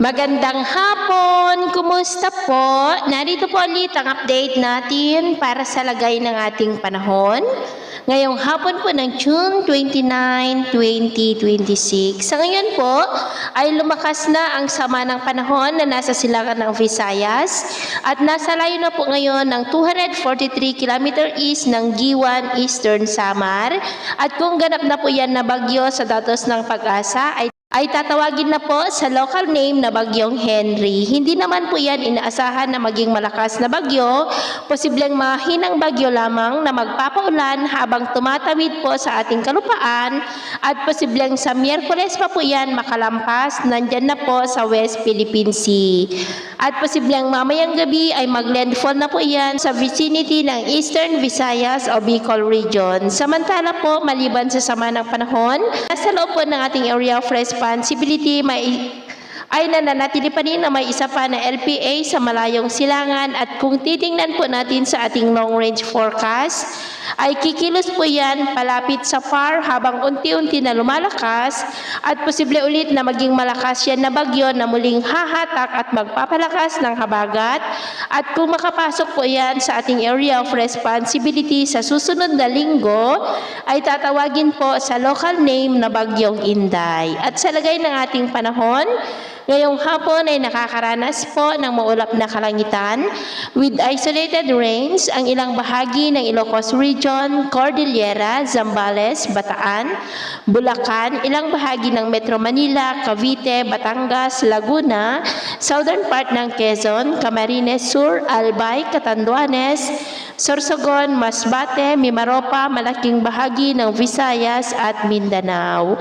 Magandang hapon! Kumusta po? Narito po ulit ang update natin para sa lagay ng ating panahon. Ngayong hapon po ng June 29, 2026. Sa ngayon po ay lumakas na ang sama ng panahon na nasa silangan ng Visayas at nasa layo na po ngayon ng 243 km east ng Giwan, Eastern Samar. At kung ganap na po yan na bagyo sa datos ng Pag-asa ay tatawagin na po sa local name na Bagyong Henry. Hindi naman po yan inaasahan na maging malakas na bagyo, posibleng mahinang bagyo lamang na magpapaulan habang tumatawid po sa ating kalupaan at posibleng sa Miyerkules pa po yan makalampas, nandyan na po sa West Philippine Sea. At posibleng mamayang gabi ay maglandfall na po yan sa vicinity ng Eastern Visayas o Bicol Region. Samantala po, maliban sa sama ng panahon, nasa loob po ng ating area of responsibility ay nananatili pa rin na may isa pa na LPA sa malayong silangan at kung titingnan po natin sa ating long range forecast ay kikilos po yan palapit sa far habang unti-unti na lumalakas at posible ulit na maging malakas yan na bagyo na muling hahatak at magpapalakas ng habagat at kung makapasok po yan sa ating area of responsibility sa susunod na linggo ay tatawagin po sa local name na Bagyong Inday. At sa lagay ng ating panahon, ngayong hapon ay nakakaranas po ng maulap na kalangitan with isolated rains ang ilang bahagi ng Ilocos Region, Cordillera, Zambales, Bataan, Bulacan, ilang bahagi ng Metro Manila, Cavite, Batangas, Laguna, southern part ng Quezon, Camarines Sur, Albay, Catanduanes, Sorsogon, Masbate, Mimaropa, malaking bahagi ng Visayas at Mindanao.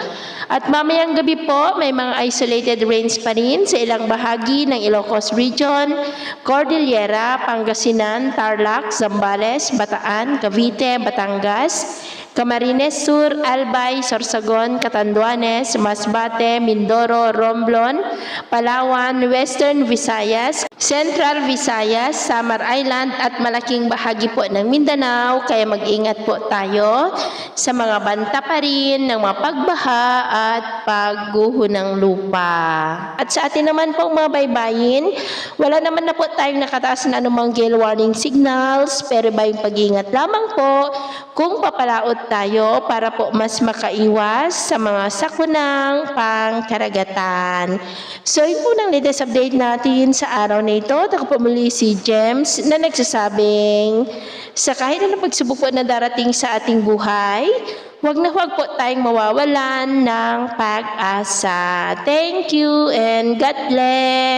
At mamayang gabi po, may mga isolated rains pa rin sa ilang bahagi ng Ilocos Region, Cordillera, Pangasinan, Tarlac, Zambales, Bataan, Cavite, Batangas, Camarines Sur, Albay, Sorsogon, Catanduanes, Masbate, Mindoro, Romblon, Palawan, Western Visayas, Central Visayas, Samar Island at malaking bahagi po ng Mindanao. Kaya mag-ingat po tayo sa mga banta pa rin ng mga pagbaha at pagguho ng lupa. At sa atin naman pong mga baybayin, wala naman na po tayong nakataas na anumang gale warning signals, pero bayong pag-ingat lamang po kung papalaot tayo para po mas makaiwas sa mga sakunang pangkaragatan. So yun po ng latest update natin sa araw na ito. Ako po muli si James na nagsasabing sa kahit anong pagsubok po na darating sa ating buhay, huwag na huwag po tayong mawawalan ng pag-asa. Thank you and God bless.